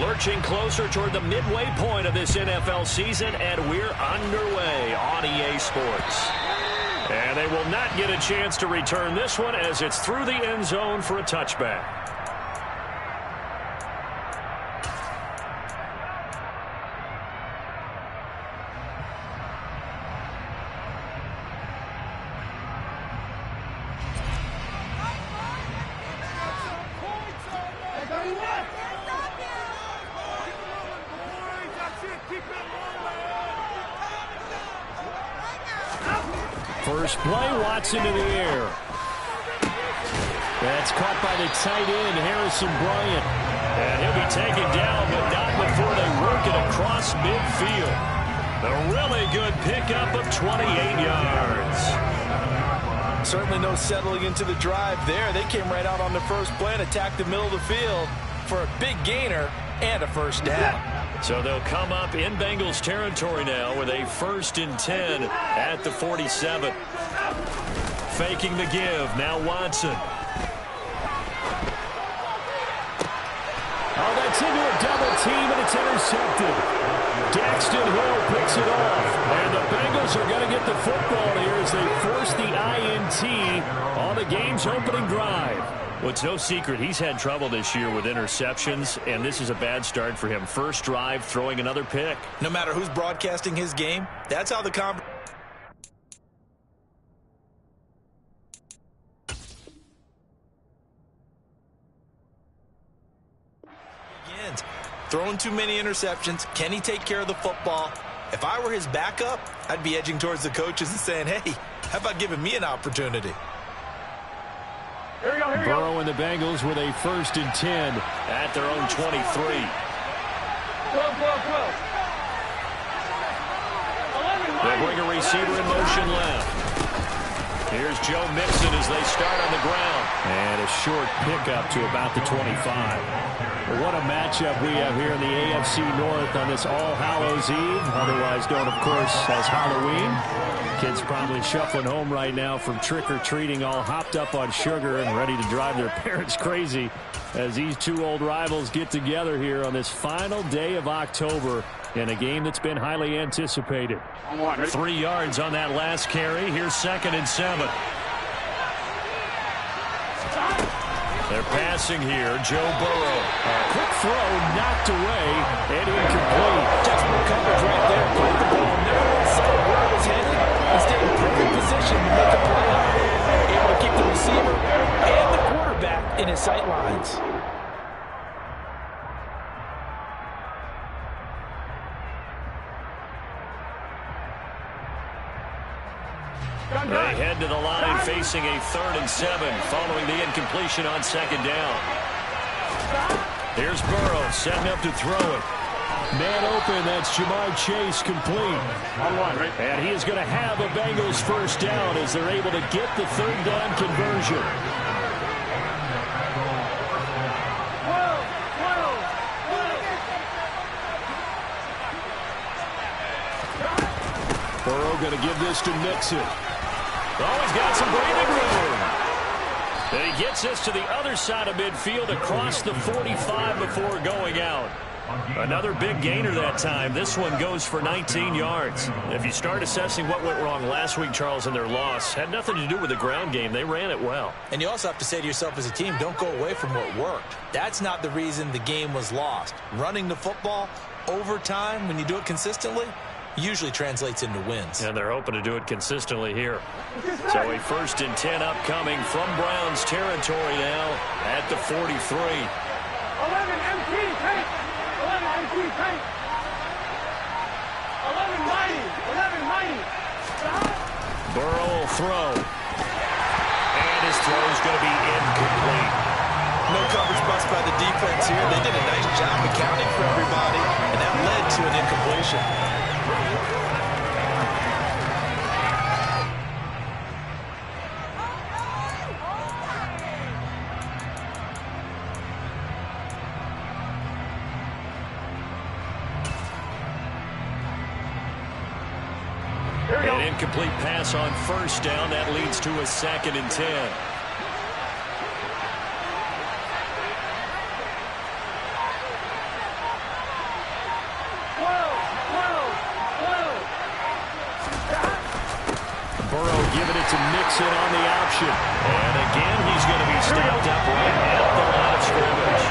Lurching closer toward the midway point of this NFL season, and we're underway on EA Sports. And they will not get a chance to return this one as it's through the end zone for a touchback. First play, Watson to the air. That's caught by the tight end, Harrison Bryant. And he'll be taken down, but not before they work it across midfield. A really good pickup of 28 yards. Certainly no settling into the drive there. They came right out on the first play and attacked the middle of the field for a big gainer and a first down. So they'll come up in Bengals territory now with a 1st and 10 at the 47. Faking the give. Now Watson. Oh, that's into a double team, and it's intercepted. Daxton Hill picks it off. And the Bengals are going to get the football here as they force the INT on the game's opening drive. Well, it's no secret he's had trouble this year with interceptions, and this is a bad start for him. First drive, throwing another pick. No matter who's broadcasting his game, that's how the conversation begins. Throwing too many interceptions. Can he take care of the football? If I were his backup, I'd be edging towards the coaches and saying, hey, how about giving me an opportunity? Here we go. Burrow and the Bengals with a 1st and 10 at their own 23. 12. They'll bring a receiver in motion left. Here's Joe Mixon as they start on the ground. And a short pickup to about the 25. Well, what a matchup we have here in the AFC North on this All Hallows Eve, otherwise known, of course, as Halloween. Kids probably shuffling home right now from trick-or-treating, all hopped up on sugar and ready to drive their parents crazy as these two old rivals get together here on this final day of October in a game that's been highly anticipated. 3 yards on that last carry. Here's 2nd and 7. They're passing here. Joe Burrow. Quick throw, knocked away, and incomplete. Textbook coverage right there. Played the ball, never lost sight of where it was headed. He stayed in perfect position to make a play on it. Able to keep the receiver and the quarterback in his sight lines. They head to the line facing a 3rd and 7 following the incompletion on 2nd down. Here's Burrow setting up to throw it. Man open, that's Jamar Chase complete. And he is going to have a Bengals 1st down as they're able to get the 3rd down conversion. Burrow going to give this to Mixon. Oh, he's got some breathing room. And he gets this to the other side of midfield across the 45 before going out. Another big gainer that time. This one goes for 19 yards. If you start assessing what went wrong last week, Charles, in their loss, had nothing to do with the ground game. They ran it well. And you also have to say to yourself as a team, don't go away from what worked. That's not the reason the game was lost. Running the football over time, when you do it consistently, usually translates into wins. And they're hoping to do it consistently here. So a 1st and 10 upcoming from Browns territory now at the 43. 11 MT paint. 11 MT paint. 11 mighty. 11 mighty. Burrow will throw. And his throw is going to be incomplete. No coverage bust by the defense here. They did a nice job accounting for everybody, and that led to an incompletion. An incomplete pass on 1st down. That leads to a 2nd and 10. Burrow giving it to Mixon on the option. And again, he's going to be stopped up right at the line of scrimmage.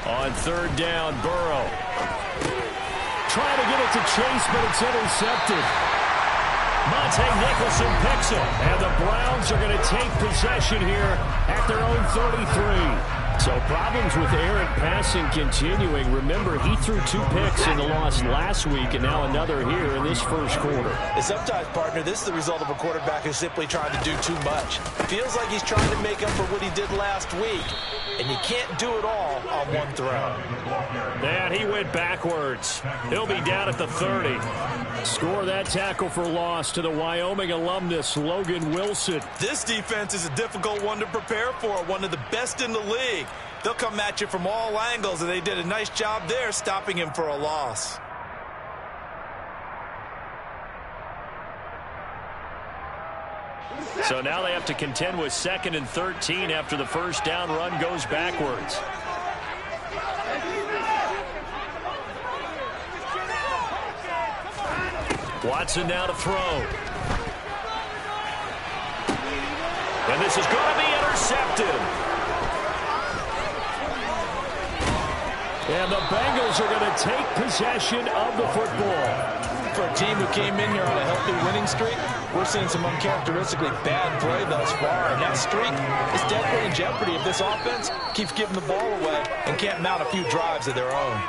On third down, Burrow. Trying to get it to Chase, but it's intercepted. Monte Nicholson picks it. And the Browns are going to take possession here at their own 33. So problems with errant passing continuing. Remember, he threw 2 picks in the loss last week, and now another here in this first quarter. And sometimes, partner, this is the result of a quarterback who's simply trying to do too much. Feels like he's trying to make up for what he did last week. And you can't do it all on one throw. And he went backwards. He'll be down at the 30. Score that tackle for loss to the Wyoming alumnus, Logan Wilson. This defense is a difficult one to prepare for, one of the best in the league. They'll come at you from all angles, and they did a nice job there stopping him for a loss. So now they have to contend with 2nd and 13 after the first down run goes backwards. Watson now to throw. And this is going to be intercepted. And the Bengals are going to take possession of the football. For a team who came in here on a healthy winning streak, we're seeing some uncharacteristically bad play thus far. And that streak is definitely in jeopardy if this offense keeps giving the ball away and can't mount a few drives of their own.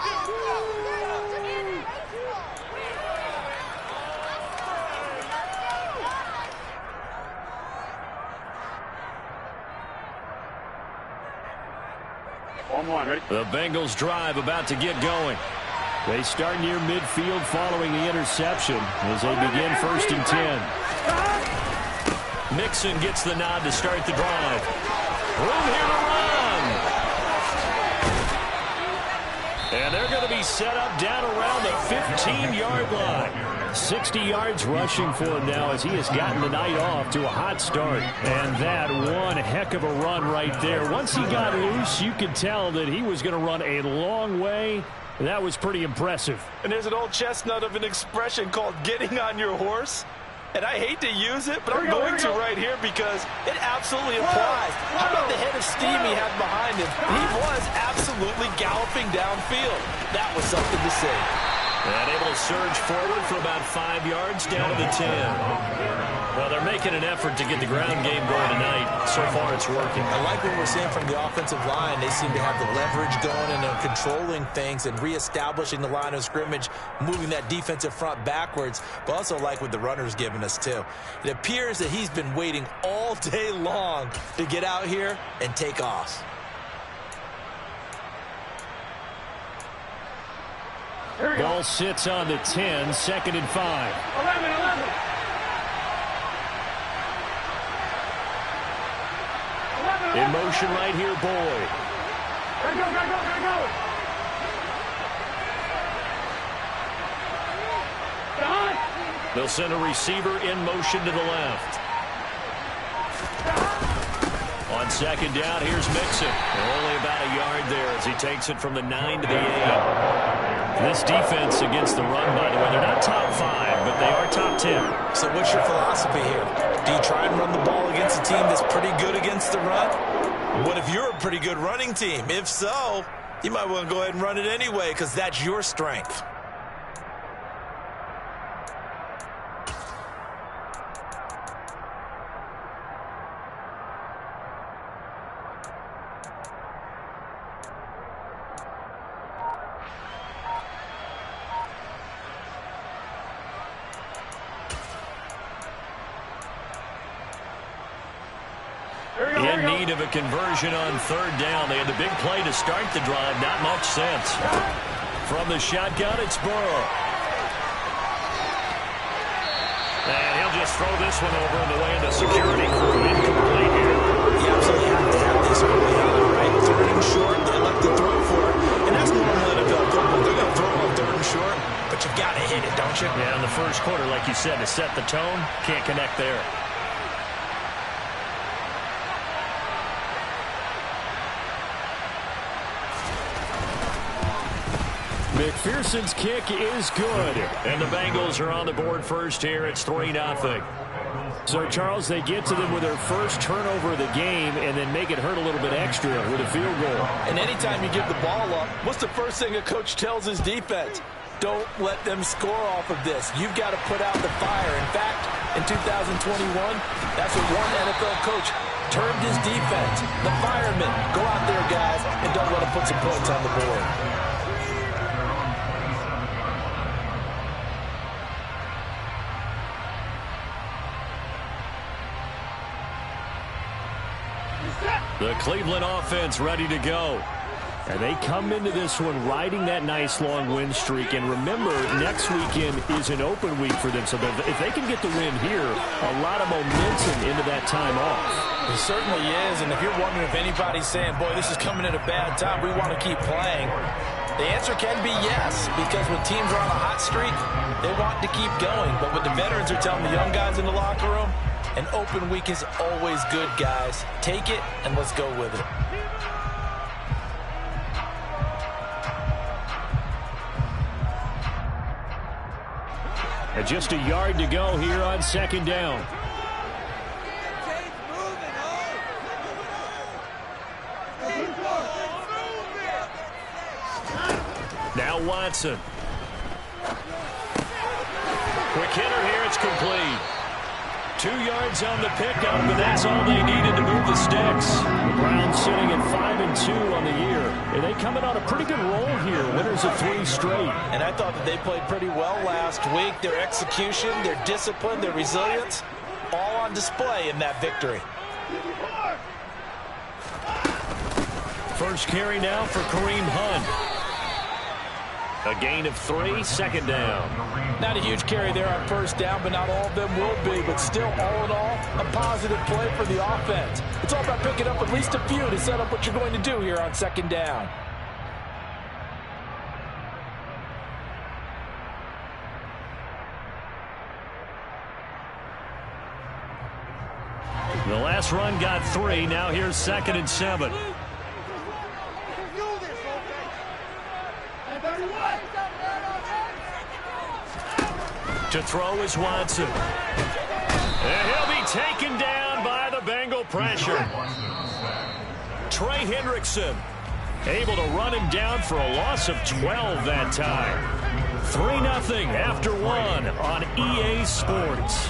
The Bengals drive about to get going. They start near midfield following the interception as they begin 1st and 10. Mixon gets the nod to start the drive. Room here to run. And they're going to be set up down around the 15-yard line. 60 yards rushing for him now as he has gotten the night off to a hot start. And that one heck of a run right there. Once he got loose, you could tell that he was going to run a long way. That was pretty impressive. And there's an old chestnut of an expression called getting on your horse. And I hate to use it, but I'm going to right here because it absolutely applies. How about the head of steam he had behind him? He was absolutely galloping downfield. That was something to see. And able to surge forward for about 5 yards down to the 10. Well, they're making an effort to get the ground game going tonight. So far, it's working. I like what we're seeing from the offensive line. They seem to have the leverage going and they're controlling things and reestablishing the line of scrimmage, moving that defensive front backwards, but also like what the runner's giving us, too. It appears that he's been waiting all day long to get out here and take off. Ball sits on the 10, 2nd and 5. 11. In motion right here, Boyd. Go. They'll send a receiver in motion to the left. On 2nd down, here's Mixon. Only about a yard there as he takes it from the 9 to the 8. This defense against the run, by the way, they're not top 5, but they are top 10. So what's your philosophy here? Do you try and run the ball against a team that's pretty good against the run? What if you're a pretty good running team? If so, you might want to go ahead and run it anyway because that's your strength. In need of a conversion on 3rd down. They had the big play to start the drive. Not much sense. From the shotgun, it's Burrow. And he'll just throw this one over in the way of the security crew. Incomplete here. You absolutely have to have this early on, right? 3rd and short, they elect to throw for it. And that's normal NFL football. They're going to throw on 3rd and short. But you've got to hit it, don't you? Yeah, in the first quarter, like you said, to set the tone, can't connect there. McPherson's kick is good. And the Bengals are on the board first here. It's 3-0. So, Charles, they get to them with their first turnover of the game and then make it hurt a little bit extra with a field goal. And anytime you give the ball up, what's the first thing a coach tells his defense? Don't let them score off of this. You've got to put out the fire. In fact, in 2021, that's what one NFL coach termed his defense. The firemen. Go out there, guys, and don't let them put some points on the board. The Cleveland offense ready to go. And they come into this one riding that nice long win streak. And remember, next weekend is an open week for them. So if they can get the win here, a lot of momentum into that time off. It certainly is. And if you're wondering if anybody's saying, boy, this is coming at a bad time, we want to keep playing, the answer can be yes. Because when teams are on a hot streak, they want to keep going. But what the veterans are telling the young guys in the locker room, an open week is always good, guys. Take it, and let's go with it. And just a yard to go here on second down. Now Watson. Quick hitter here. It's complete. 2 yards on the pickup, but that's all they needed to move the sticks. The Browns sitting at 5-2 on the year. And they coming on a pretty good roll here. Winners of 3 straight. And I thought that they played pretty well last week. Their execution, their discipline, their resilience, all on display in that victory. First carry now for Kareem Hunt. A gain of 3, second down. Not a huge carry there on first down, but not all of them will be. But still, all in all, a positive play for the offense. It's all about picking up at least a few to set up what you're going to do here on second down. The last run got 3. Now here's 2nd and 7. To throw is Watson. And he'll be taken down by the Bengal pressure. Trey Hendrickson able to run him down for a loss of 12 that time. 3-0 after 1 on EA Sports.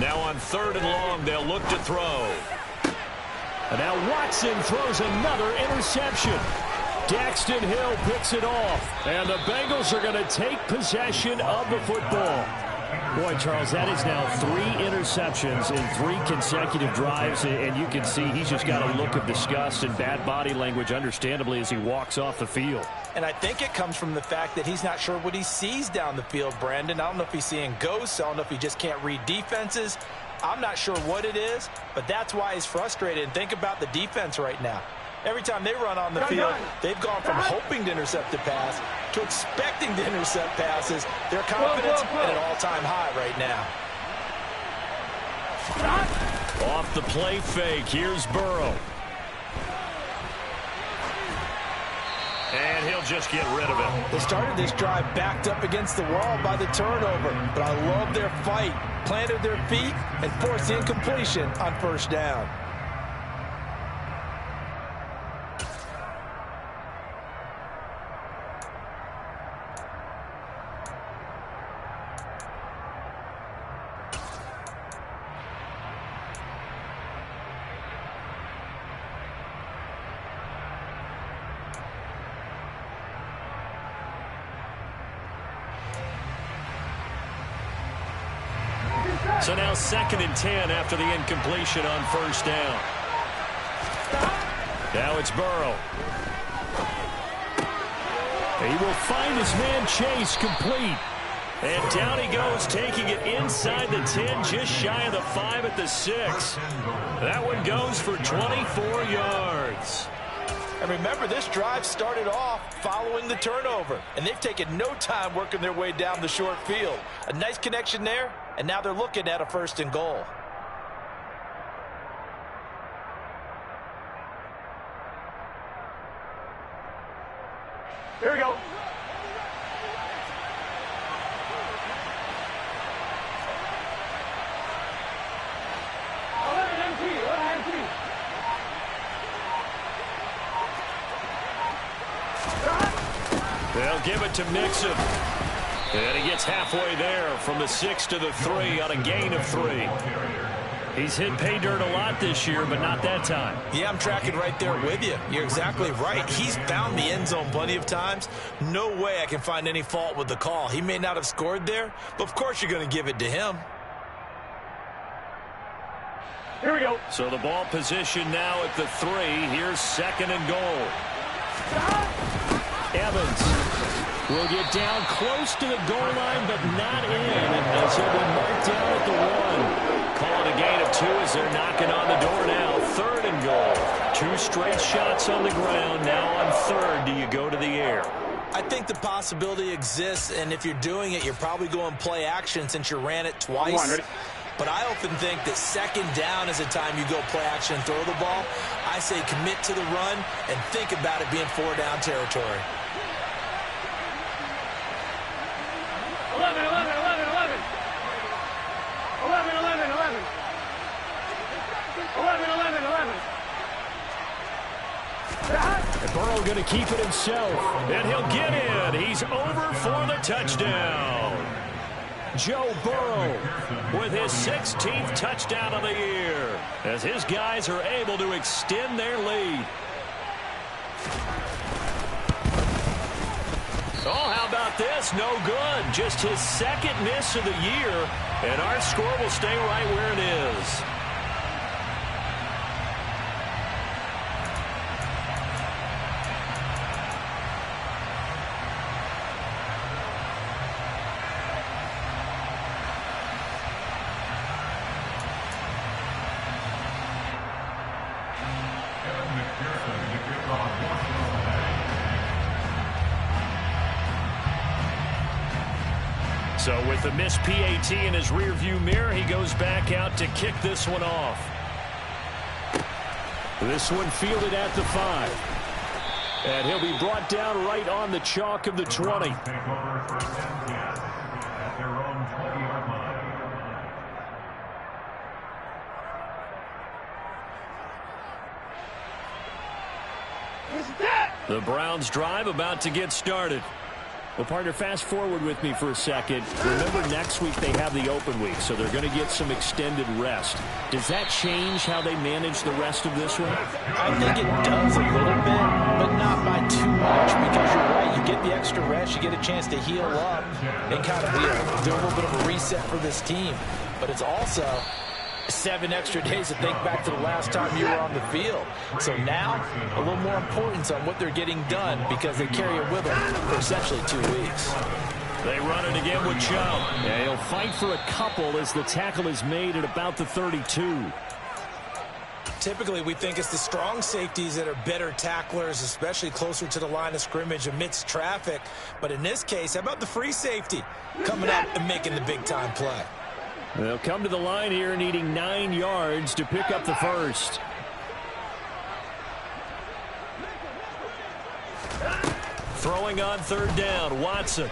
Now on 3rd and long, they'll look to throw. And now Watson throws another interception. Daxton Hill picks it off. And the Bengals are going to take possession of the football. Boy, Charles, that is now 3 interceptions in 3 consecutive drives. And you can see he's just got a look of disgust and bad body language, understandably, as he walks off the field. And I think it comes from the fact that he's not sure what he sees down the field, Brandon. I don't know if he's seeing ghosts. I don't know if he just can't read defenses. I'm not sure what it is, but that's why he's frustrated. And think about the defense right now. Every time they run on the field, they've gone from hoping to intercept a pass to expecting to intercept passes. Their confidence at an all-time high right now. Off the play fake, here's Burrow. And he'll just get rid of it. They started this drive backed up against the wall by the turnover, but I love their fight. Planted their feet and forced the incompletion on first down. So now 2nd and 10 after the incompletion on 1st down. Now it's Burrow. He will find his man Chase complete. And down he goes, taking it inside the 10, just shy of the 5 at the 6. That one goes for 24 yards. And remember, this drive started off following the turnover, and they've taken no time working their way down the short field. A nice connection there, and now they're looking at a 1st and goal. Here we go. They'll give it to Mixon. And he gets halfway there from the 6 to the 3 on a gain of 3. He's hit pay dirt a lot this year, but not that time. Yeah, I'm tracking right there with you. You're exactly right. He's found the end zone plenty of times. No way I can find any fault with the call. He may not have scored there, but of course you're going to give it to him. Here we go. So the ball position now at the 3. Here's 2nd and goal. Evans will get down close to the goal line, but not in, as he'll be marked down at the 1. Call it a gain of 2 as they're knocking on the door now. 3rd and goal. 2 straight shots on the ground. Now on 3rd, do you go to the air? I think the possibility exists, and if you're doing it, you're probably going play action since you ran it twice. But I often think that 2nd down is the time you go play action and throw the ball. I say commit to the run and think about it being 4-down territory. 11, 11, 11, 11. 11, 11, 11. 11, 11, 11. And Burrow going to keep it himself. And he'll get in. He's over for the touchdown. Joe Burrow with his 16th touchdown of the year as his guys are able to extend their lead. Oh, how about this? No good. Just his 2nd miss of the year, and our score will stay right where it is. So with the missed PAT in his rearview mirror, he goes back out to kick this one off. This one fielded at the 5. And he'll be brought down right on the chalk of the 20. The Browns drive about to get started. Well, partner, fast forward with me for a second. Remember, next week they have the open week, so they're going to get some extended rest. Does that change how they manage the rest of this one? I think it does a little bit, but not by too much, because you're right. You get the extra rest, you get a chance to heal up, and kind of do a little bit of a reset for this team. But it's also 7 extra days to think back to the last time you were on the field. So now, a little more importance on what they're getting done because they carry it with them for essentially 2 weeks. They run it again with Chubb. Yeah, he'll fight for a couple as the tackle is made at about the 32. Typically, we think it's the strong safeties that are better tacklers, especially closer to the line of scrimmage amidst traffic. But in this case, how about the free safety coming up and making the big-time play? They'll come to the line here needing 9 yards to pick up the first. Throwing on 3rd down, Watson.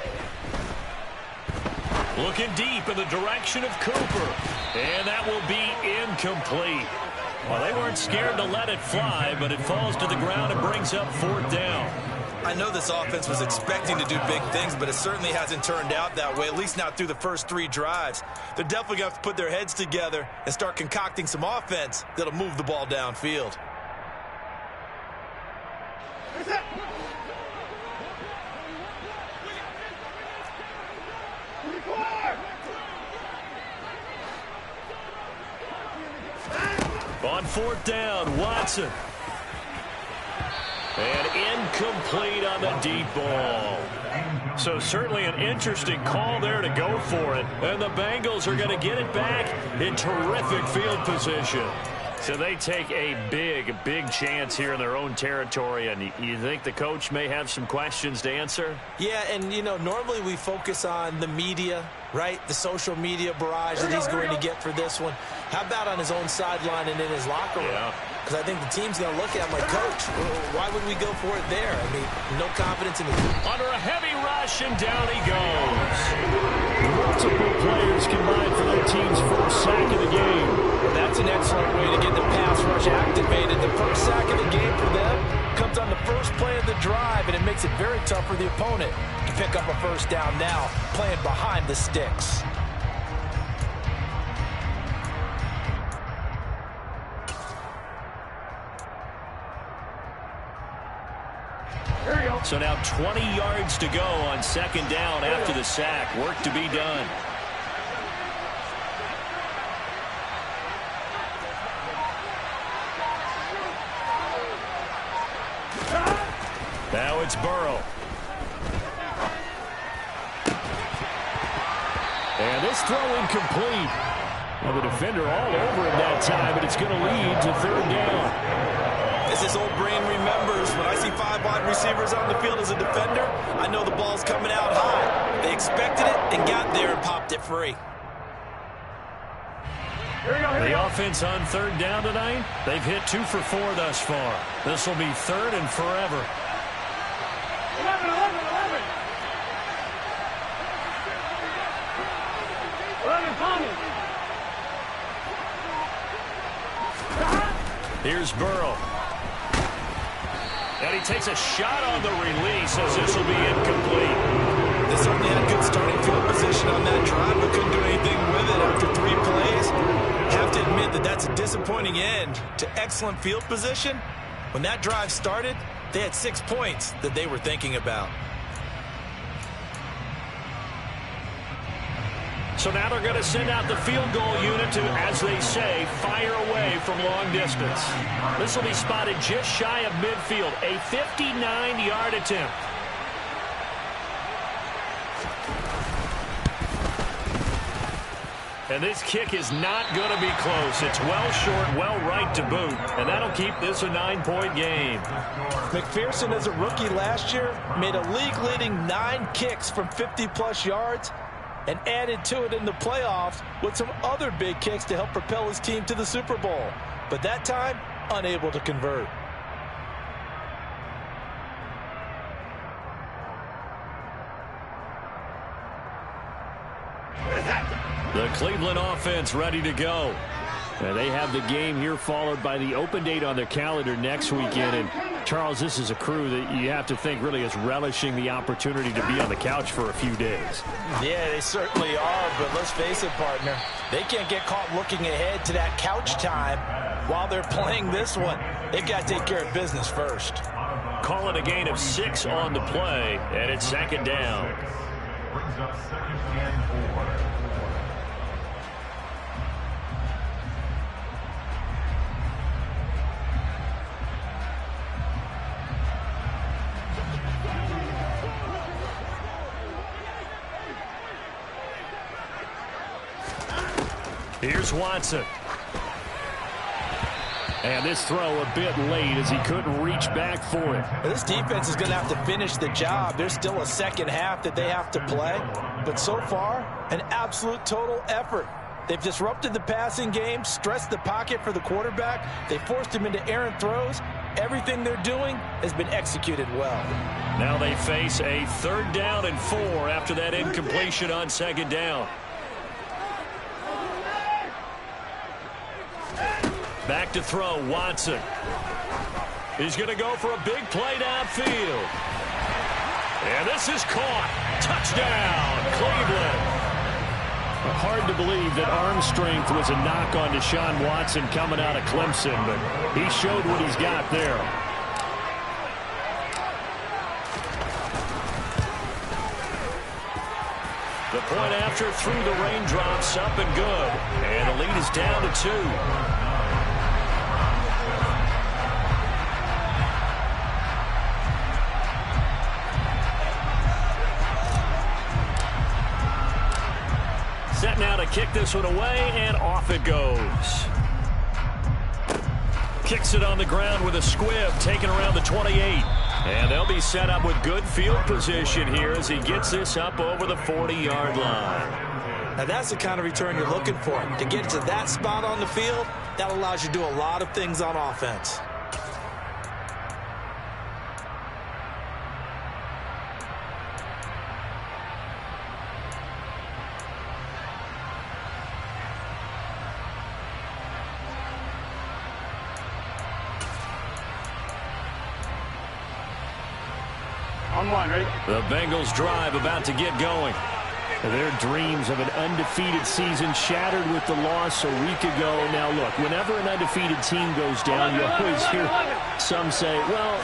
Looking deep in the direction of Cooper. And that will be incomplete. Well, they weren't scared to let it fly, but it falls to the ground and brings up 4th down. I know this offense was expecting to do big things, but it certainly hasn't turned out that way, at least not through the first 3 drives. They're definitely going to have to put their heads together and start concocting some offense that'll move the ball downfield. 4th down. Watson. And incomplete on the deep ball. So certainly an interesting call there to go for it. And the Bengals are going to get it back in terrific field position. So they take a big chance here in their own territory. And you think the coach may have some questions to answer? Yeah, and, you know, normally we focus on the media, right? The social media barrage that he's going to get for this one. How about on his own sideline and in his locker room? Yeah. Because I think the team's going to look at him like, Coach, why would we go for it there? I mean, no confidence in him. Under a heavy rush, and down he goes. Multiple players combined for their team's first sack of the game. That's an excellent way to get the pass rush activated. The first sack of the game for them comes on the first play of the drive, and it makes it very tough for the opponent to pick up a first down now, playing behind the sticks. So now 20 yards to go on 2nd down after the sack. Work to be done. Now it's Burrow. And this throw incomplete. Well, the defender all over him that time, but it's going to lead to 3rd down. As his old brain remembers, when I see 5 wide receivers on the field as a defender, I know the ball's coming out high. They expected it and got there and popped it free. The offense on 3rd down tonight, they've hit 2 for 4 thus far. This will be 3rd and forever. 11. 11 coming. Here's Burrow. And he takes a shot on the release as this will be incomplete. They certainly had good starting field position on that drive, but couldn't do anything with it after 3 plays. Have to admit that that's a disappointing end to excellent field position. When that drive started, they had 6 points that they were thinking about. So now they're going to send out the field goal unit to, as they say, fire away from long distance. This will be spotted just shy of midfield, a 59-yard attempt. And this kick is not going to be close. It's well short, well right to boot, and that'll keep this a 9-point game. McPherson, as a rookie last year, made a league-leading 9 kicks from 50-plus yards and added to it in the playoffs with some other big kicks to help propel his team to the Super Bowl. But that time, unable to convert. The Cleveland offense ready to go. And they have the game here followed by the open date on their calendar next weekend. And, Charles, this is a crew that you have to think really is relishing the opportunity to be on the couch for a few days. Yeah, they certainly are, but let's face it, partner. They can't get caught looking ahead to that couch time while they're playing this one. They've got to take care of business first. Call it a gain of 6 on the play, and it's 2nd down. Brings up 2nd and 4. Here's Watson. And this throw a bit late as he couldn't reach back for it. This defense is going to have to finish the job. There's still a second half that they have to play. But so far, an absolute total effort. They've disrupted the passing game, stressed the pocket for the quarterback. They forced him into errant throws. Everything they're doing has been executed well. Now they face a 3rd down and 4 after that incompletion on 2nd down. Back to throw, Watson. He's going to go for a big play downfield. And this is caught. Touchdown, Cleveland. Hard to believe that arm strength was a knock on Deshaun Watson coming out of Clemson, but he showed what he's got there. The point after through the raindrops, up and good. And the lead is down to 2. set now to kick this one away, and off it goes. Kicks it on the ground with a squib, taken around the 28. And they'll be set up with good field position here as he gets this up over the 40-yard line. Now that's the kind of return you're looking for. To get to that spot on the field, that allows you to do a lot of things on offense. On one, ready? The Bengals drive about to get going. Their dreams of an undefeated season shattered with the loss a week ago. Now, look, whenever an undefeated team goes down, you always hear some say, well,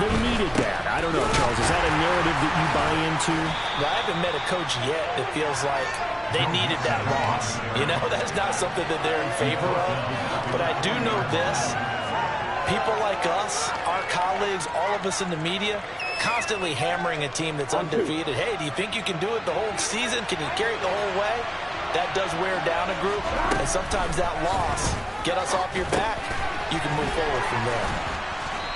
they needed that. I don't know, Charles. Is that a narrative that you buy into? Well, I haven't met a coach yet that feels like they needed that loss. You know, that's not something that they're in favor of. But I do know this. People like us, our colleagues, all of us in the media, constantly hammering a team that's undefeated. Hey, do you think you can do it the whole season? Can you carry it the whole way? That does wear down a group, and sometimes that loss, get us off your back, you can move forward from there.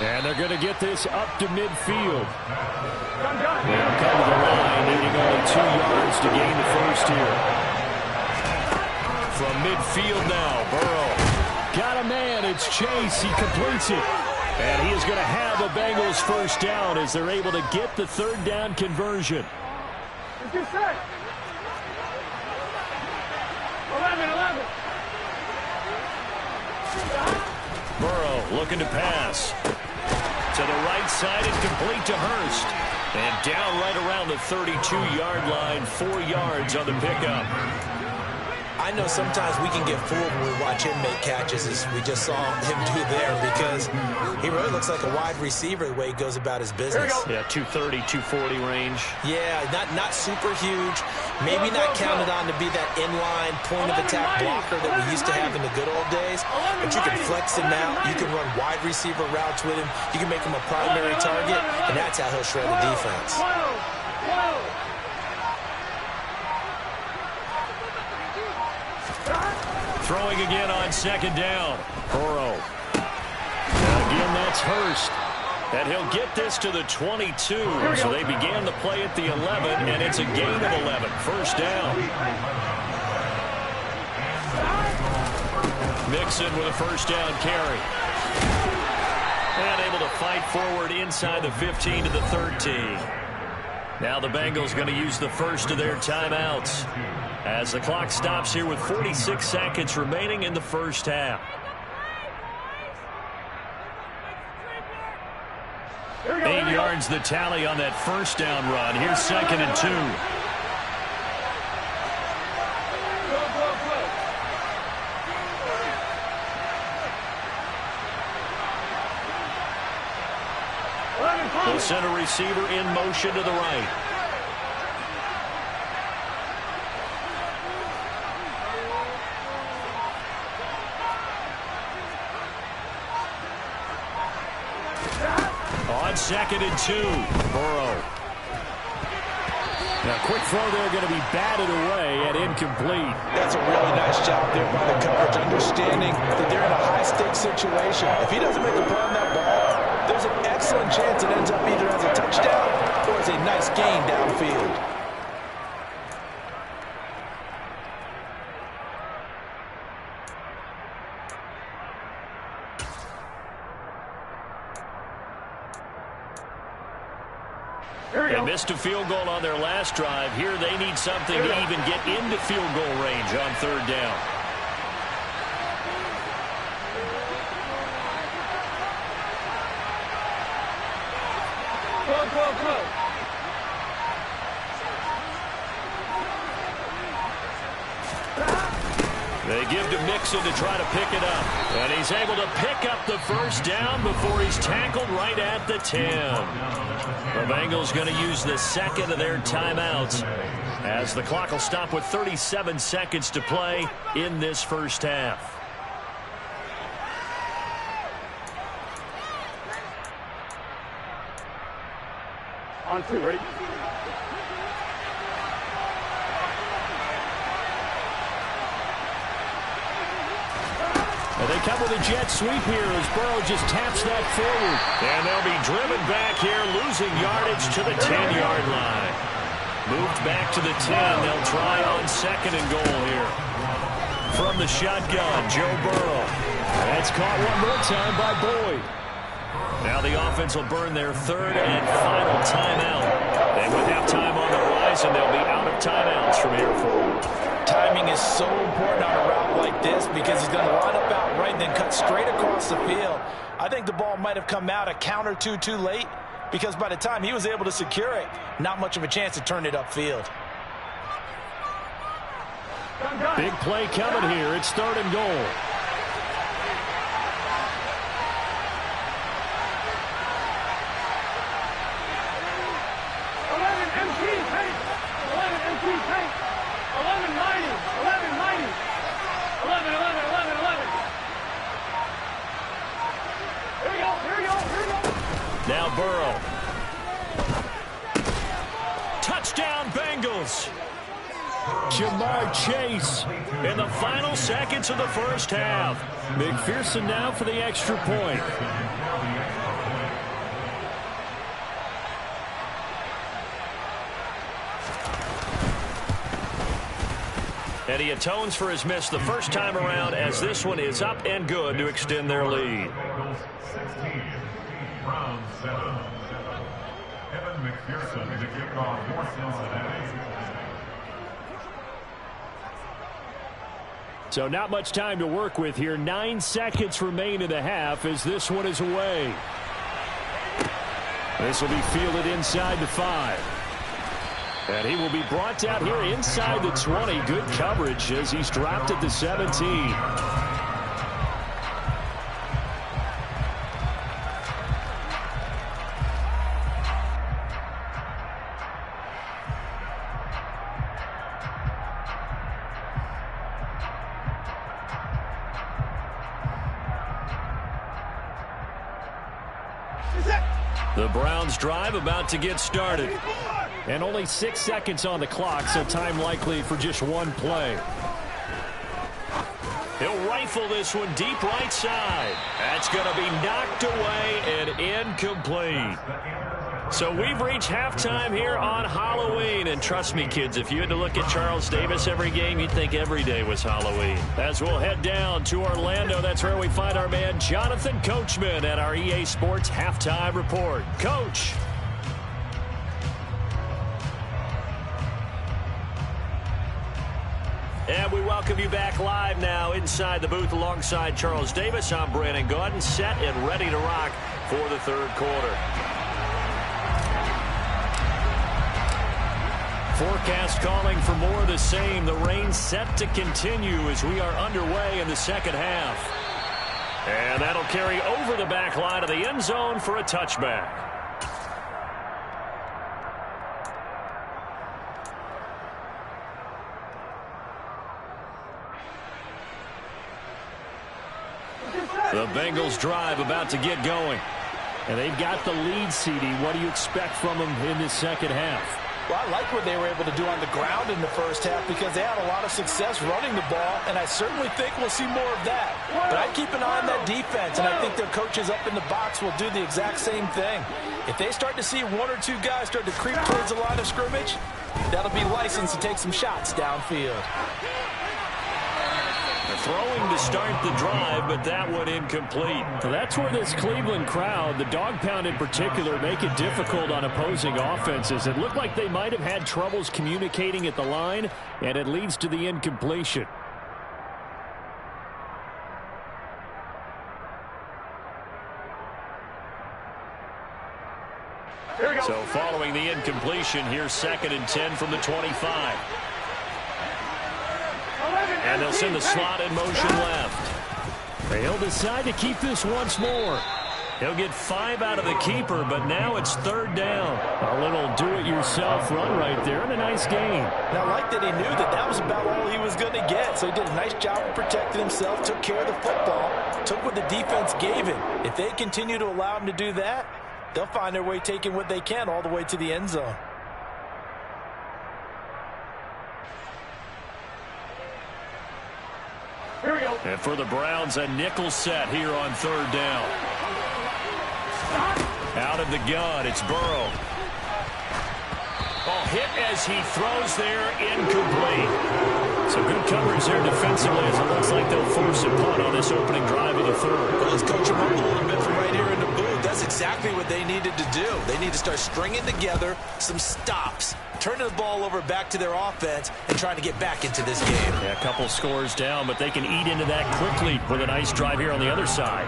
And they're going to get this up to midfield. They'll come to the line, needing only 2 yards to gain the first here. From midfield now, Burrow. Got a man, it's Chase, he completes it. And he is going to have a Bengals first down as they're able to get the third down conversion. 11, 11. Burrow looking to pass. To the right side and complete to Hurst. And down right around the 32-yard line, 4 yards on the pickup. I know sometimes we can get fooled when we watch him make catches, as we just saw him do there, because he really looks like a wide receiver the way he goes about his business. Yeah, 230, 240 range. Yeah, not super huge. Maybe not counted on to be that inline point-of-attack blocker that we used to have in the good old days, but you can flex him out. You can run wide receiver routes with him. You can make him a primary target, and that's how he'll shred the defense. Throwing again on second down. Burrow. Again, that's Hurst. And he'll get this to the 22. So they began the play at the 11, and it's a gain of 11. First down. Mixon with a first down carry. And able to fight forward inside the 15 to the 13. Now the Bengals going to use the first of their timeouts as the clock stops here with 46 seconds remaining in the first half. 8 yards the tally on that first down run. Here's second and 2. The center receiver in motion to the right. On second and 2, Burrow. Now, quick throw there, going to be batted away and incomplete. That's a really nice job there by the coverage, understanding that they're in a high-stakes situation. If he doesn't make a play on that ball, there's an excellent chance it ends up either as a touchdown or as a nice gain downfield. They missed a field goal on their last drive. Here they need something to even get into field goal range on third down. They give to Mixon to try to pick it up. And he's able to pick up the first down before he's tackled right at the 10. The Bengals going to use the second of their timeouts as the clock will stop with 37 seconds to play in this first half. On 2, ready? And they come with a jet sweep here as Burrow just taps that forward. And they'll be driven back here, losing yardage to the 10-yard line. Moved back to the 10. They'll try on 2nd and goal here. From the shotgun, Joe Burrow. That's caught one more time by Boyd. Now the offense will burn their 3rd and final timeout. And with halftime on the horizon, they'll be out of timeouts from here forward. Timing is so important on a route like this because he's going to line up out right and then cut straight across the field. I think the ball might have come out a count or two too late because by the time he was able to secure it, not much of a chance to turn it upfield. Big play coming here. It's 3rd and goal. Now Burrow. Touchdown Bengals. Jamar Chase. In the final seconds of the first half. McPherson now for the extra point. And he atones for his miss the first time around as this one is up and good to extend their lead. Bengals 16, round 7. Evan McPherson to kick off for Cincinnati. So not much time to work with here. 9 seconds remain in the half as this one is away. This will be fielded inside the 5. And he will be brought down here inside the 20. Good coverage as he's dropped at the 17. The Browns drive about to get started. And only 6 seconds on the clock, so time likely for just one play. He'll rifle this one deep right side. That's going to be knocked away and incomplete. So we've reached halftime here on Halloween. And trust me, kids, if you had to look at Charles Davis every game, you'd think every day was Halloween. As we'll head down to Orlando, that's where we find our man Jonathan Coachman at our EA Sports Halftime Report. Coach. And we welcome you back live now inside the booth alongside Charles Davis. I'm Brandon Gaudin, set and ready to rock for the 3rd quarter. Forecast calling for more of the same. The rain set to continue as we are underway in the 2nd half. And that'll carry over the back line of the end zone for a touchback. The Bengals drive about to get going. And they've got the lead, CD. What do you expect from them in this 2nd half? Well, I like what they were able to do on the ground in the first half because they had a lot of success running the ball, and I certainly think we'll see more of that. But I keep an eye on that defense, and I think their coaches up in the box will do the exact same thing. If they start to see 1 or 2 guys start to creep towards the line of scrimmage, that'll be licensed to take some shots downfield. Throwing to start the drive, but that one incomplete. So that's where this Cleveland crowd, the dog pound in particular, make it difficult on opposing offenses. It looked like they might have had troubles communicating at the line, and it leads to the incompletion. So following the incompletion, here's 2nd and 10 from the 25. And they'll send the slot in motion left. He'll decide to keep this once more. He'll get 5 out of the keeper, but now it's 3rd down. A little do-it-yourself run right there and a nice gain. Now, I like that he knew that that was about all he was going to get. So he did a nice job of protecting himself, took care of the football, took what the defense gave him. If they continue to allow him to do that, they'll find their way taking what they can all the way to the end zone. And And for the Browns, a nickel set here on third down. Out of the gun, it's Burrow. Oh, hit as he throws there, incomplete. So good coverage there defensively as it looks like they'll force a punt on this opening drive of the third. Well, let's coach them up a little bit from right here in the booth. That's exactly what they needed to do. They need to start stringing together some stops, turning the ball over back to their offense, and trying to get back into this game. Yeah, a couple scores down, but they can eat into that quickly with a nice drive here on the other side.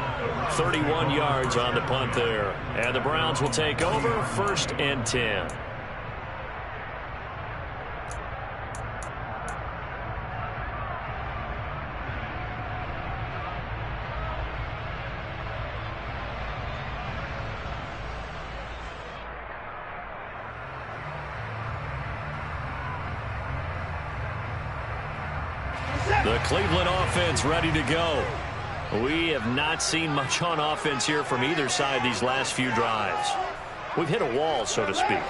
31 yards on the punt there. And the Browns will take over 1st and 10. The Cleveland offense ready to go. We have not seen much on offense here from either side these last few drives. We've hit a wall, so to speak.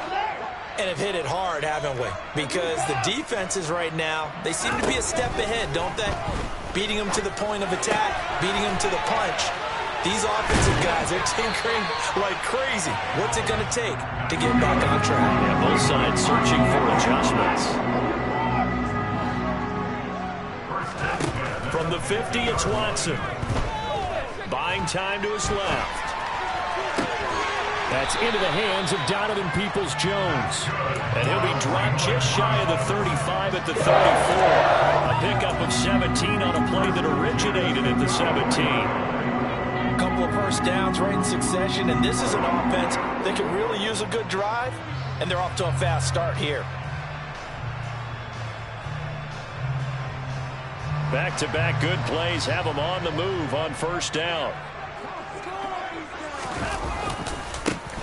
And have hit it hard, haven't we? Because the defenses right now, they seem to be a step ahead, don't they? Beating them to the point of attack, beating them to the punch. These offensive guys, they're tinkering like crazy. What's it going to take to get back on track? Yeah, both sides searching for adjustments. From the 50, it's Watson. Buying time to his left. That's into the hands of Donovan Peoples-Jones. And he'll be dropped just shy of the 35 at the 34. A pickup of 17 on a play that originated at the 17. A couple of first downs right in succession, and this is an offense that can really use a good drive, and they're off to a fast start here. Back-to-back good plays have them on the move on first down.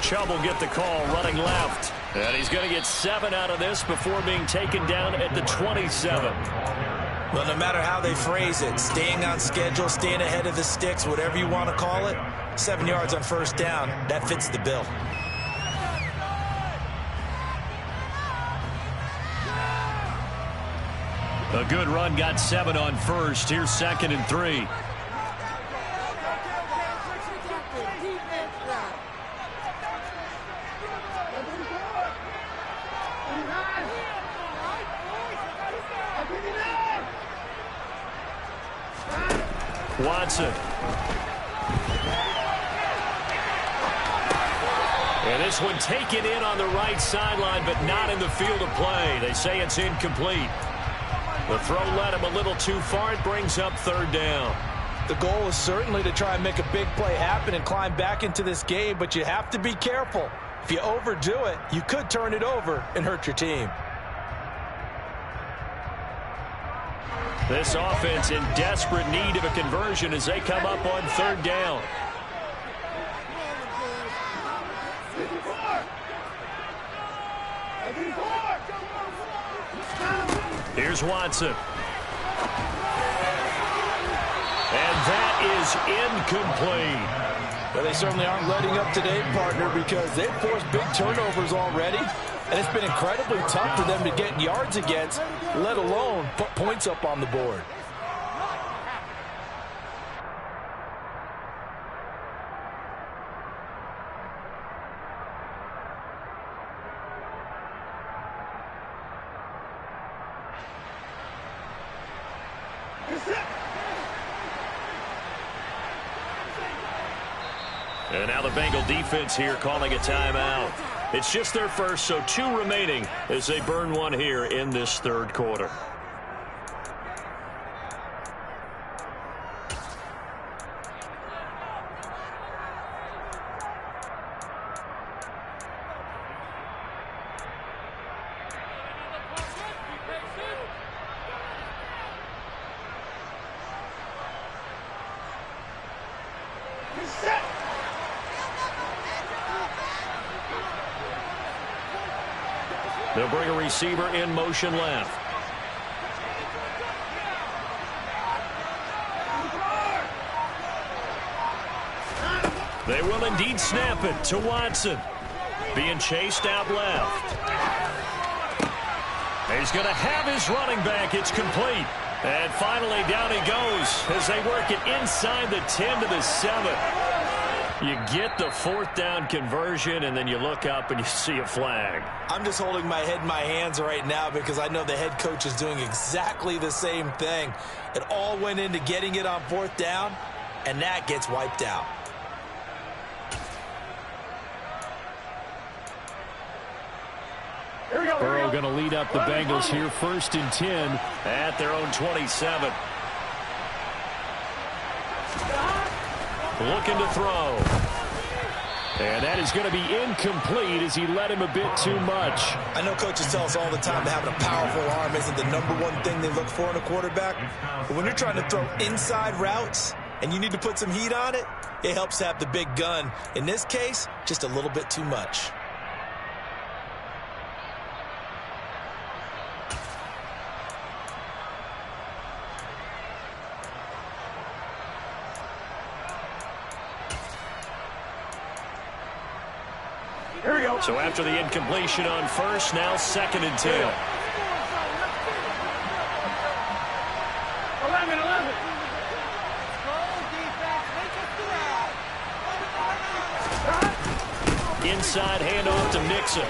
Chubb will get the call running left. And he's going to get 7 out of this before being taken down at the 27. Well, no matter how they phrase it, staying on schedule, staying ahead of the sticks, whatever you want to call it, 7 yards on first down, that fits the bill. A good run got 7 on first. Here's 2nd and 3. Watson. And this one taken in on the right sideline, but not in the field of play. They say it's incomplete. The throw led him a little too far. It brings up 3rd down. The goal is certainly to try and make a big play happen and climb back into this game, but you have to be careful. If you overdo it, you could turn it over and hurt your team. This offense in desperate need of a conversion as they come up on 3rd down. Here's Watson. And that is incomplete. Well, they certainly aren't letting up today, partner, because they've forced big turnovers already. And it's been incredibly tough for them to get yards against, let alone put points up on the board. And now the Bengal defense here calling a timeout. It's just their first, so 2 remaining as they burn one here in this 3rd quarter. They'll bring a receiver in motion left. They will indeed snap it to Watson. Being chased out left. He's going to have his running back. It's complete. And finally, down he goes as they work it inside the 10 to the 7. You get the 4th down conversion, and then you look up and you see a flag. I'm just holding my head in my hands right now because I know the head coach is doing exactly the same thing. It all went into getting it on 4th down, and that gets wiped out. Burrow going to lead up the Bengals here, 1st and 10 at their own 27. Looking to throw. And that is going to be incomplete as he led him a bit too much. I know coaches tell us all the time that having a powerful arm isn't the #1 thing they look for in a quarterback. But when you're trying to throw inside routes and you need to put some heat on it, it helps to have the big gun. In this case, just a little bit too much. Here we go. So after the incompletion on 1st, now 2nd and 10. 11. Inside handoff to Nixon.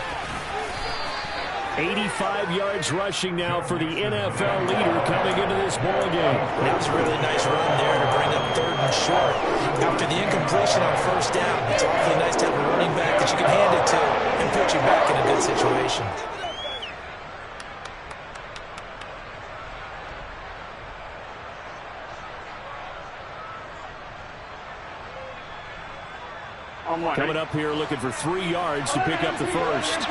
85 yards rushing now for the NFL leader coming into this ball game. That was a really nice run there to bring up 3rd and short. After the incompletion on 1st down, it's awfully nice to have a running back that you can hand it to and put you back in a good situation. Coming up here looking for 3 yards to pick up the 1st.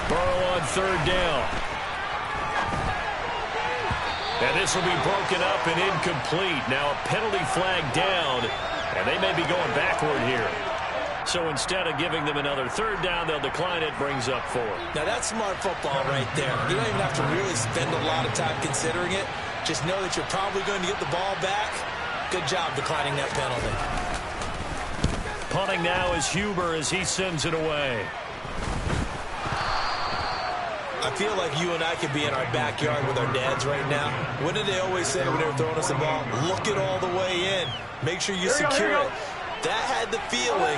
Burrow on 3rd down. And this will be broken up and incomplete. Now a penalty flag down, and they may be going backward here. So instead of giving them another 3rd down, they'll decline it, brings up 4. Now that's smart football right there. You don't even have to really spend a lot of time considering it. Just know that you're probably going to get the ball back. Good job declining that penalty. Punting now is Huber as he sends it away. I feel like you and I could be in our backyard with our dads right now. What did they always say when they were throwing us the ball? Look it all the way in. Make sure you secure it. That had the feeling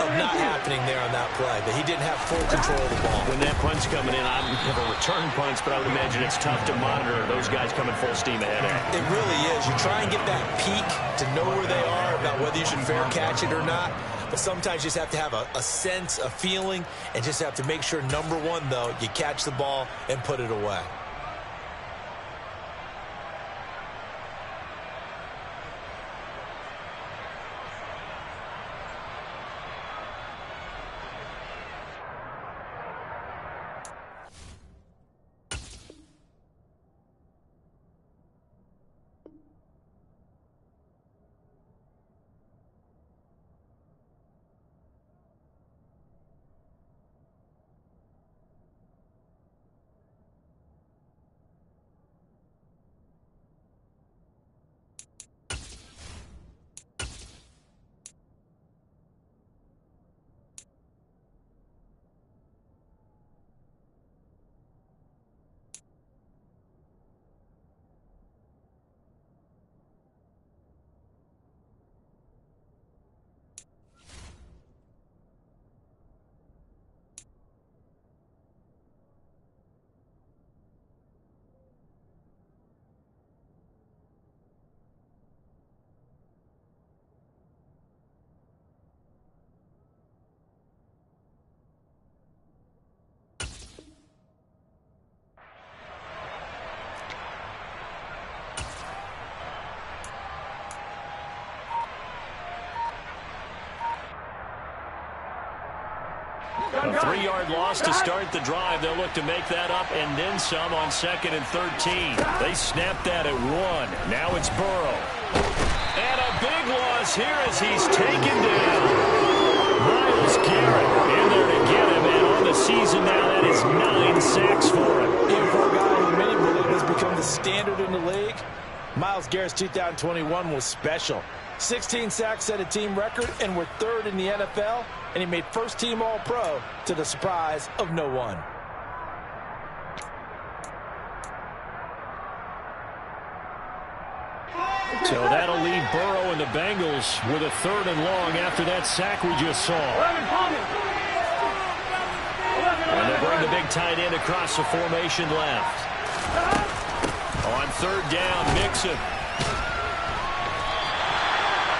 of not happening there on that play, that he didn't have full control of the ball. When that punt's coming in, I don't have a return punch, but I would imagine it's tough to monitor those guys coming full steam ahead. It really is. You try and get that peek to know where they are about whether you should fair catch it or not. But sometimes you just have to have a sense, a feeling, and just have to make sure, #1, though, you catch the ball and put it away. A 3-yard loss to start the drive. They'll look to make that up and then some on 2nd and 13. They snapped that at 1. Now it's Burrow. And a big loss here as he's taken down. Myles Garrett in there to get him. And on the season now, that is 9 sacks for him. And for a guy who many believe has become the standard in the league, Myles Garrett's 2021 was special. 16 sacks set a team record, and we're third in the NFL, and he made first-team All-Pro to the surprise of no one. So that'll leave Burrow and the Bengals with a 3rd and long after that sack we just saw. And they'll bring the big tight end across the formation left. On 3rd down, Mixon.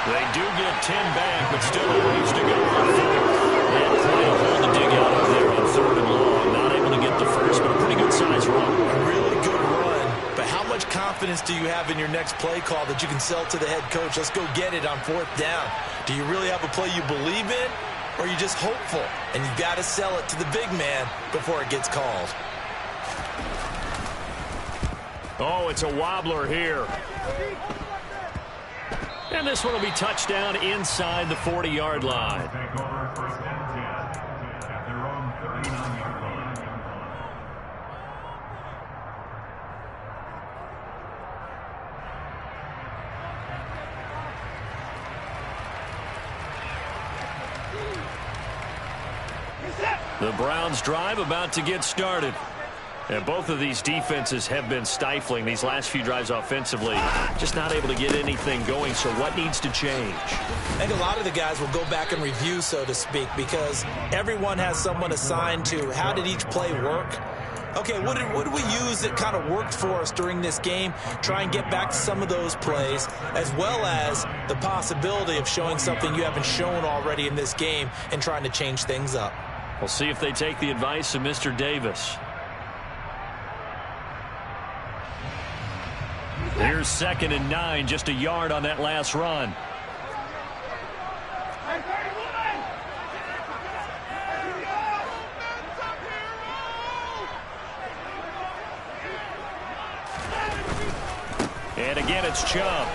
They do get 10 back, but still a ways to go on 4th. And quite a hole to dig out of there on 3rd and long. Not able to get the first, but a pretty good size run. A really good run, but how much confidence do you have in your next play call that you can sell to the head coach? Let's go get it on 4th down. Do you really have a play you believe in, or are you just hopeful? And you've got to sell it to the big man before it gets called. Oh, it's a wobbler here. And this one will be touchdown inside the 40-yard line. Take over 1st and 10 at their own 39-yard line. The Browns drive about to get started. And both of these defenses have been stifling these last few drives offensively. Just not able to get anything going, so what needs to change? I think a lot of the guys will go back and review, so to speak, because everyone has someone assigned to how did each play work. Okay, what did we use that kind of worked for us during this game? Try and get back to some of those plays, as well as the possibility of showing something you haven't shown already in this game and trying to change things up. We'll see if they take the advice of Mr. Davis. Here's 2nd and 9, just a yard on that last run. And again, it's Chubb.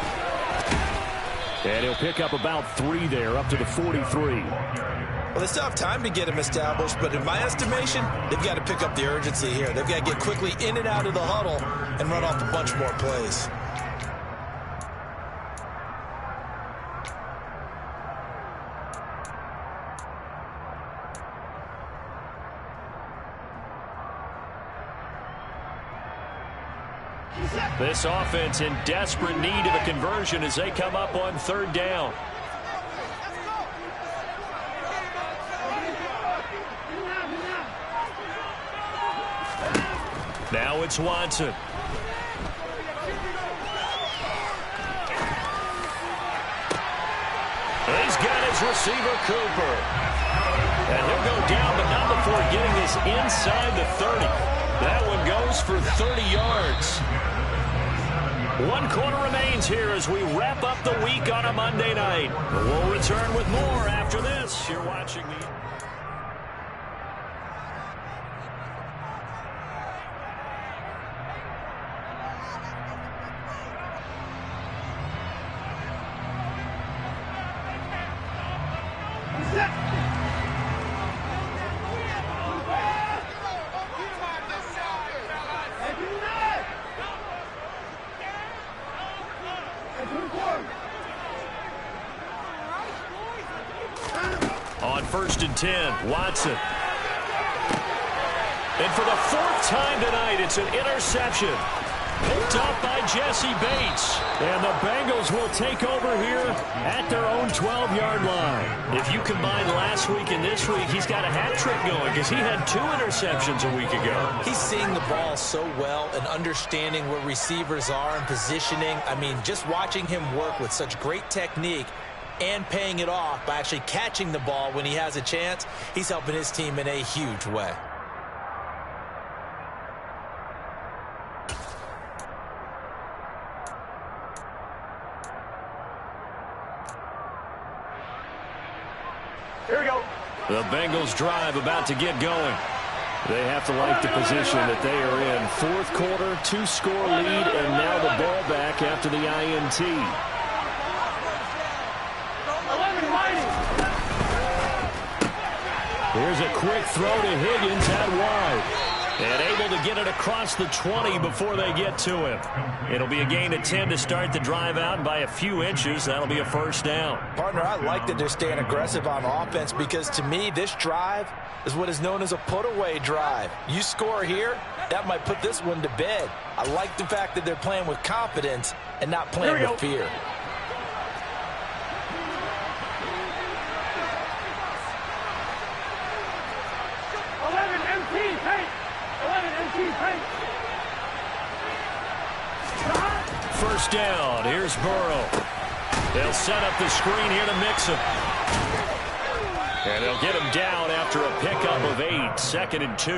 And he'll pick up about 3 there, up to the 43. Well, they still have time to get him established, but in my estimation, they've got to pick up the urgency here. They've got to get quickly in and out of the huddle and run off a bunch more plays. This offense in desperate need of a conversion as they come up on 3rd down. Now it's Watson. He's got his receiver, Cooper. And he'll go down, but not before getting this inside the 30. That one goes for 30 yards. 1 quarter remains here as we wrap up the week on a Monday night. We'll return with more after this. You're watching the... On 1st and 10, Watson. And for the 4th time tonight, it's an interception. Picked up by Jesse Bates. And the Bengals will take over here at their own 12-yard line. If you combine last week and this week, he's got a hat trick going because he had 2 interceptions a week ago. He's seeing the ball so well and understanding where receivers are and positioning. I mean, just watching him work with such great technique and paying it off by actually catching the ball when he has a chance, he's helping his team in a huge way. Here we go. The Bengals drive about to get going. They have to like the position that they are in. 4th quarter, 2-score lead, and now the ball back after the INT. Here's a quick throw to Higgins out wide. And able to get it across the 20 before they get to him. It'll be a gain of 10 to start the drive out, and by a few inches, that'll be a first down. Partner, I like that they're staying aggressive on offense because, to me, this drive is what is known as a put-away drive. You score here, that might put this one to bed. I like the fact that they're playing with confidence and not playing with fear. First down. Here's Burrow. They'll set up the screen here to Mixon. And they'll get him down after a pickup of 8. 2nd and 2.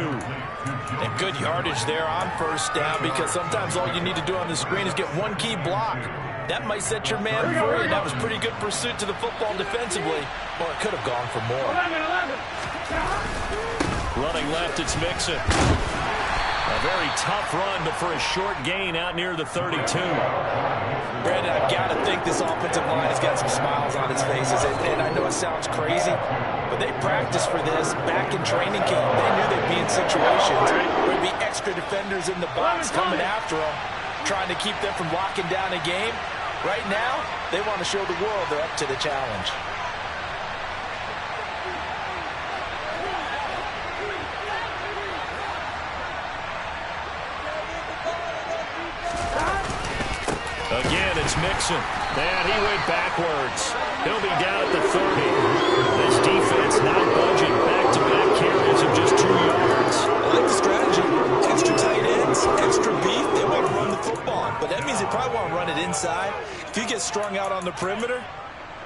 And good yardage there on first down because sometimes all you need to do on the screen is get one key block. That might set your man free, and that was pretty good pursuit to the football defensively. Or it could have gone for more. 11. Running left, it's Mixon. A very tough run, but for a short gain out near the 32. Brandon, I've got to think this offensive line has got some smiles on its faces. And I know it sounds crazy, but they practiced for this back in training camp. They knew they'd be in situations where there'd be extra defenders in the box coming after them, trying to keep them from locking down a game. Right now, they want to show the world they're up to the challenge. Again, it's Mixon. And he went backwards. He'll be down at the 30. This defense not budging. Back-to-back carries of just 2 yards. I like the strategy. Extra tight ends, extra beef. They want to run the football. But that means they probably want to run it inside. If you get strung out on the perimeter,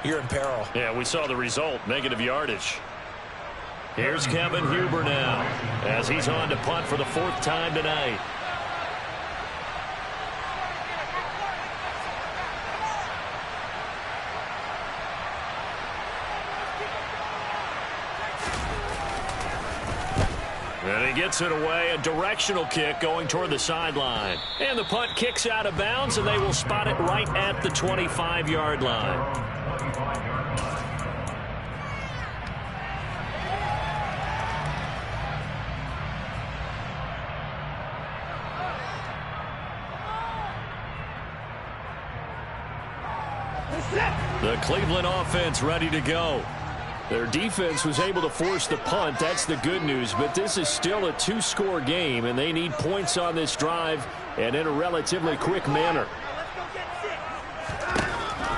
you're in peril. Yeah, we saw the result. Negative yardage. Here's Kevin Huber now as he's on to punt for the 4th time tonight. And he gets it away, a directional kick going toward the sideline. And the punt kicks out of bounds, and they will spot it right at the 25-yard line. The Cleveland offense ready to go. Their defense was able to force the punt. That's the good news. But this is still a 2-score game, and they need points on this drive and in a relatively quick manner.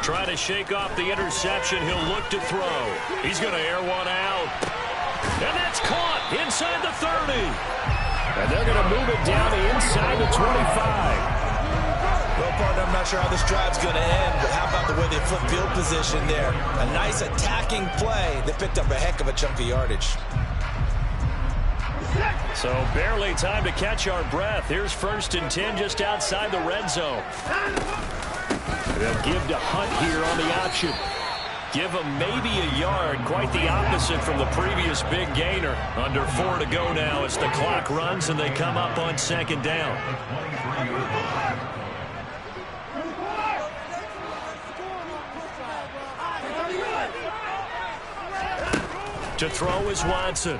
Try to shake off the interception. He'll look to throw. He's going to air one out. And that's caught inside the 30. And they're going to move it down inside the 25. Well, partner, I'm not sure how this drive's going to end, but how about the way they flip field position there? A nice attacking play that picked up a heck of a chunk of yardage. So barely time to catch our breath. Here's 1st and 10 just outside the red zone. They'll give to Hunt here on the option. Give him maybe a yard, quite the opposite from the previous big gainer. Under 4 to go now as the clock runs and they come up on 2nd down. To throw is Watson.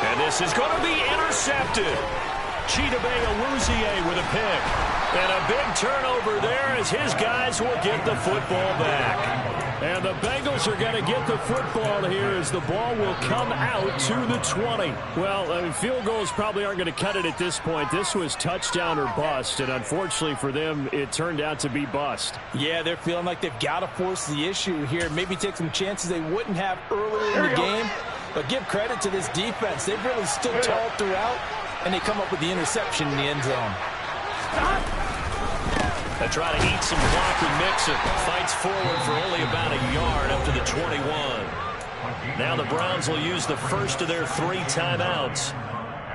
And this is going to be intercepted. Chidobe Awuzie with a pick. And a big turnover there as his guys will get the football back. And the Bengals are going to get the football here as the ball will come out to the 20. Well, I mean, field goals probably aren't going to cut it at this point. This was touchdown or bust, and unfortunately for them, it turned out to be bust. Yeah, they're feeling like they've got to force the issue here. Maybe take some chances they wouldn't have earlier in the game. But give credit to this defense. They've really stood tall throughout, and they come up with the interception in the end zone. They try to eat some clock with Mixon. Fights forward for only about a yard up to the 21. Now the Browns will use the first of their 3 timeouts.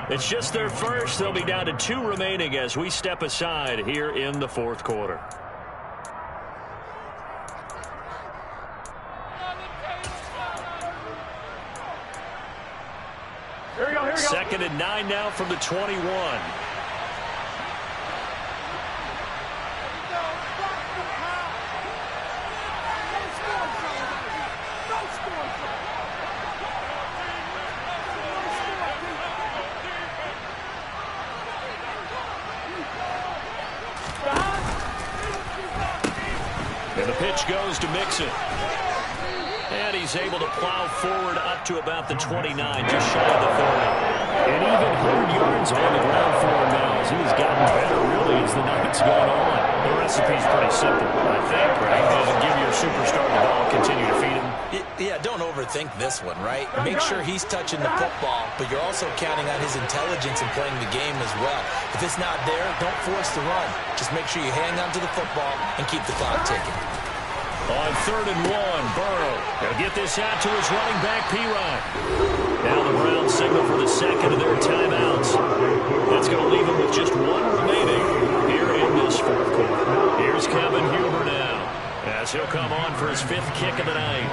It's just their first. They'll be down to 2 remaining as we step aside here in the 4th quarter. Here we go. 2nd and 9 now from the 21. And the pitch goes to Mixon. And he's able to plow forward up to about the 29, just shy of the 30. And even 100 yards on the ground for him now as he's gotten better, really, as the night's gone on. The recipe's pretty simple, I think, right? Just give your superstar the ball, continue to feed him. Yeah, don't overthink this one, right? Make sure he's touching the football, but you're also counting on his intelligence in playing the game as well. If it's not there, don't force the run. Just make sure you hang on to the football and keep the clock ticking. On 3rd and 1, Burrow. He'll get this out to his running back, P-Ryan. Now the Browns signal for the second of their timeouts. That's going to leave them with just one remaining here in this fourth quarter. Here's Kevin Huber now as he'll come on for his 5th kick of the night.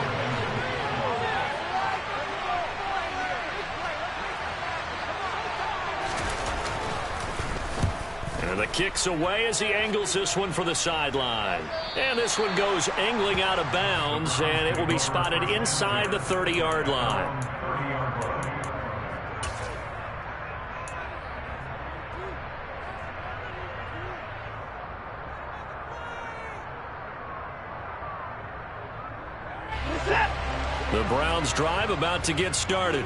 And the kick's away as he angles this one for the sideline. And this one goes angling out of bounds, and it will be spotted inside the 30-yard line. The Browns drive about to get started.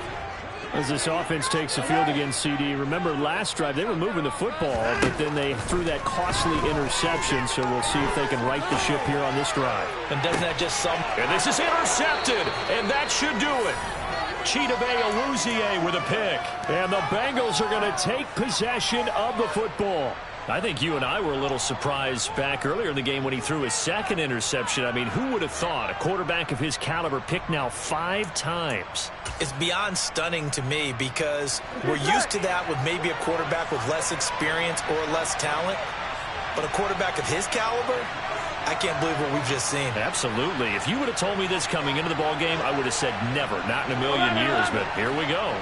As this offense takes the field against CD, remember last drive they were moving the football, but then they threw that costly interception, so we'll see if they can right the ship here on this drive. And doesn't that just sum? And this is intercepted, and that should do it. Chidobe Awuzie with a pick. And the Bengals are going to take possession of the football. I think you and I were a little surprised back earlier in the game when he threw his 2nd interception. I mean, who would have thought a quarterback of his caliber picked now 5 times? It's beyond stunning to me because we're used to that with maybe a quarterback with less experience or less talent. But a quarterback of his caliber, I can't believe what we've just seen. Absolutely. If you would have told me this coming into the ball game, I would have said never, not in a million years. But here we go.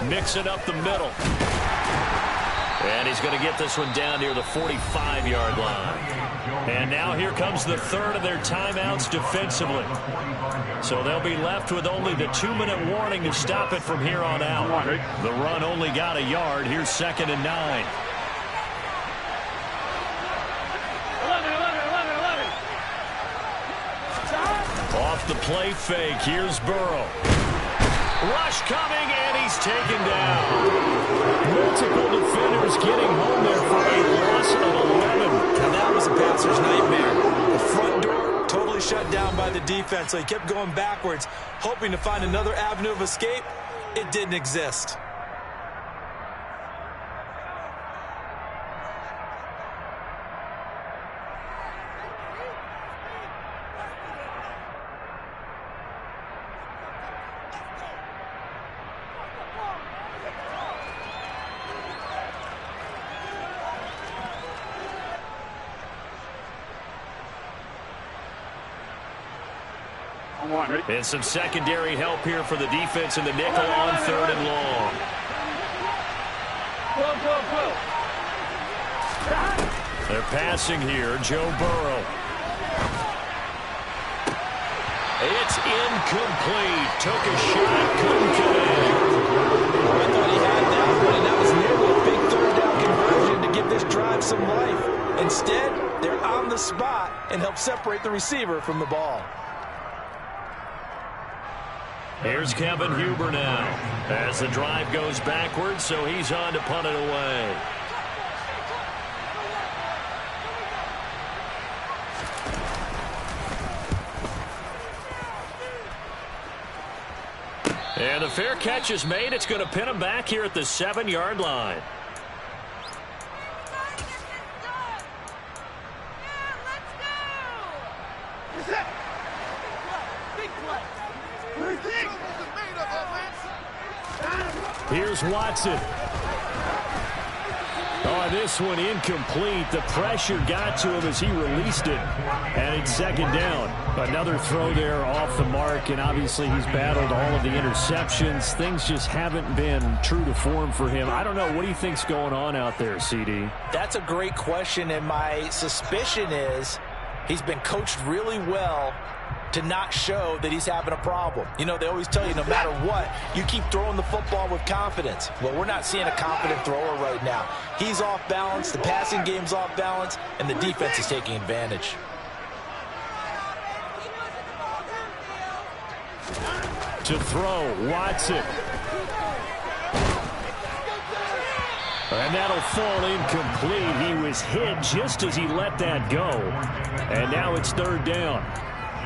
Mixing up the middle. And he's going to get this one down near the 45-yard line. And now here comes the 3rd of their timeouts defensively. So they'll be left with only the 2-minute warning to stop it from here on out. The run only got a yard. Here's 2nd and 9. 11. Off the play fake. Here's Burrow. Rush coming, and he's taken down. Multiple defenders getting home there for a loss of 11. Now that was a passer's nightmare. The front door totally shut down by the defense, so he kept going backwards, hoping to find another avenue of escape. It didn't exist. And some secondary help here for the defense in the nickel on 3rd and long. They're passing here. Joe Burrow. It's incomplete. Took a shot. Couldn't connect. I thought he had that one, and that was nearly a big 3rd down conversion to give this drive some life. Instead, they're on the spot and help separate the receiver from the ball. Here's Kevin Huber now as the drive goes backwards, so he's on to punt it away. And the fair catch is made. It's going to pin him back here at the 7-yard line. Here's Watson. Oh, this one incomplete. The pressure got to him as he released it. And it's 2nd down. Another throw there off the mark, and obviously he's battled all of the interceptions. Things just haven't been true to form for him. I don't know. What do you think's going on out there, CD? That's a great question, and my suspicion is he's been coached really well to not show that he's having a problem. You know, they always tell you no matter what, you keep throwing the football with confidence. Well, we're not seeing a confident thrower right now. He's off balance, the passing game's off balance, and the defense is taking advantage. To throw, Watson. And that'll fall incomplete. He was hit just as he let that go. And now it's third down.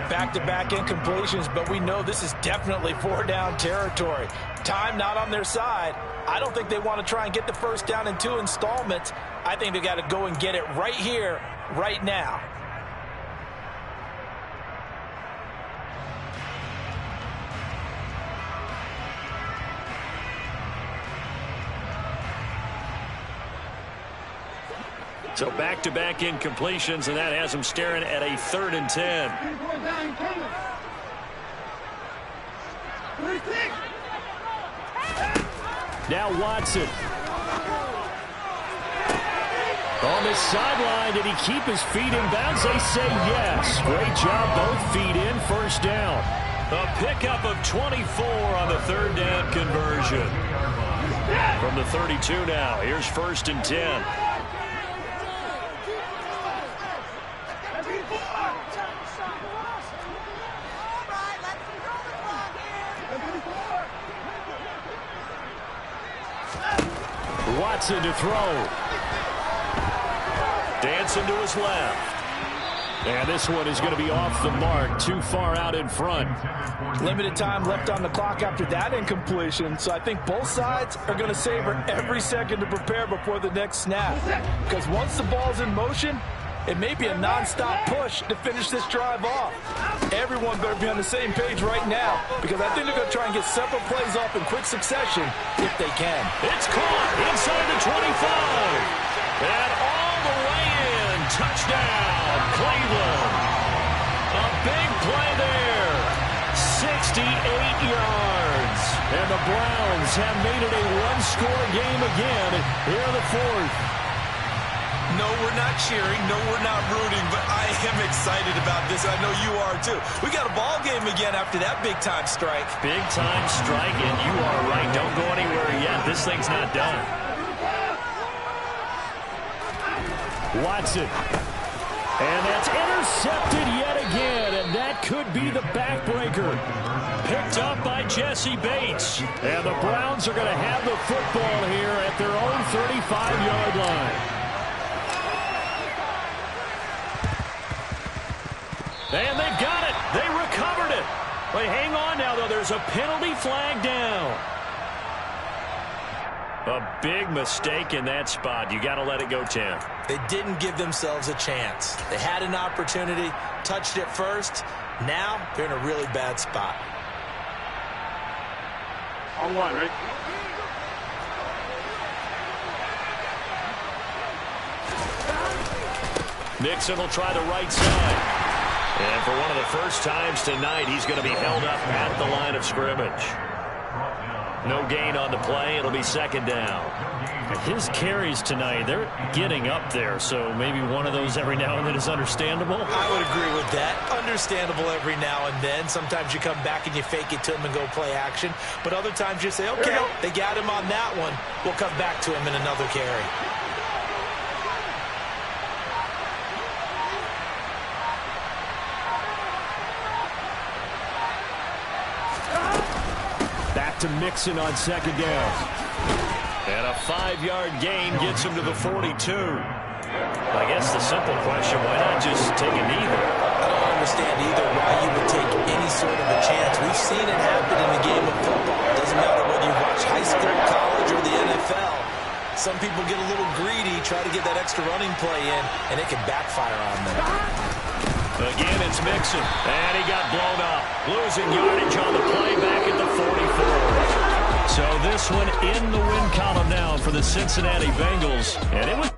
Back-to-back incompletions, but we know this is definitely four-down territory. Time not on their side. I don't think they want to try and get the first down in 2 installments. I think they got to go and get it right here, right now. So back-to-back incompletions, and that has them staring at a 3rd and 10. Now Watson. On the sideline, did he keep his feet in bounds? They say yes. Great job, both feet in, first down. A pickup of 24 on the 3rd down conversion. From the 32 now, here's 1st and 10. Watson to throw. Dancing to his left. And this one is going to be off the mark, too far out in front. Limited time left on the clock after that incompletion, so I think both sides are going to savor every second to prepare before the next snap. Because once the ball's in motion, it may be a non-stop push to finish this drive off. Everyone better be on the same page right now, because I think they're going to try and get several plays off in quick succession if they can. It's caught inside the 25. And all the way in. Touchdown, Cleveland. A big play there. 68 yards. And the Browns have made it a one-score game again here in the 4th. No, we're not cheering. No, we're not rooting, but I am excited about this. I know you are, too. We got a ball game again after that big-time strike. Big-time strike, and you are right. Don't go anywhere yet. This thing's not done. Watson. And that's intercepted yet again, and that could be the backbreaker. Picked up by Jesse Bates. And the Browns are going to have the football here at their own 35-yard line. And they've got it. They recovered it. But hang on now, though. There's a penalty flag down. A big mistake in that spot. You got to let it go, Tim. They didn't give themselves a chance. They had an opportunity, touched it first. Now they're in a really bad spot. On 1, right? Mixon will try the right side. And for one of the first times tonight, he's going to be held up at the line of scrimmage. No gain on the play. It'll be 2nd down. His carries tonight, they're getting up there, so maybe one of those every now and then is understandable. I would agree with that. Understandable every now and then. Sometimes you come back and you fake it to him and go play action. But other times you say, okay, they got him on that one. We'll come back to him in another carry. To Mixon on 2nd down. And a 5-yard gain gets him to the 42. I guess the simple question, why not just take a knee there? I don't understand either why you would take any sort of a chance. We've seen it happen in the game of football. It doesn't matter whether you watch high school, college, or the NFL. Some people get a little greedy, try to get that extra running play in, and it can backfire on them. Again, it's Mixon, and he got blown up. Losing yardage on the play back at the 44. So this one in the win column now for the Cincinnati Bengals. And it was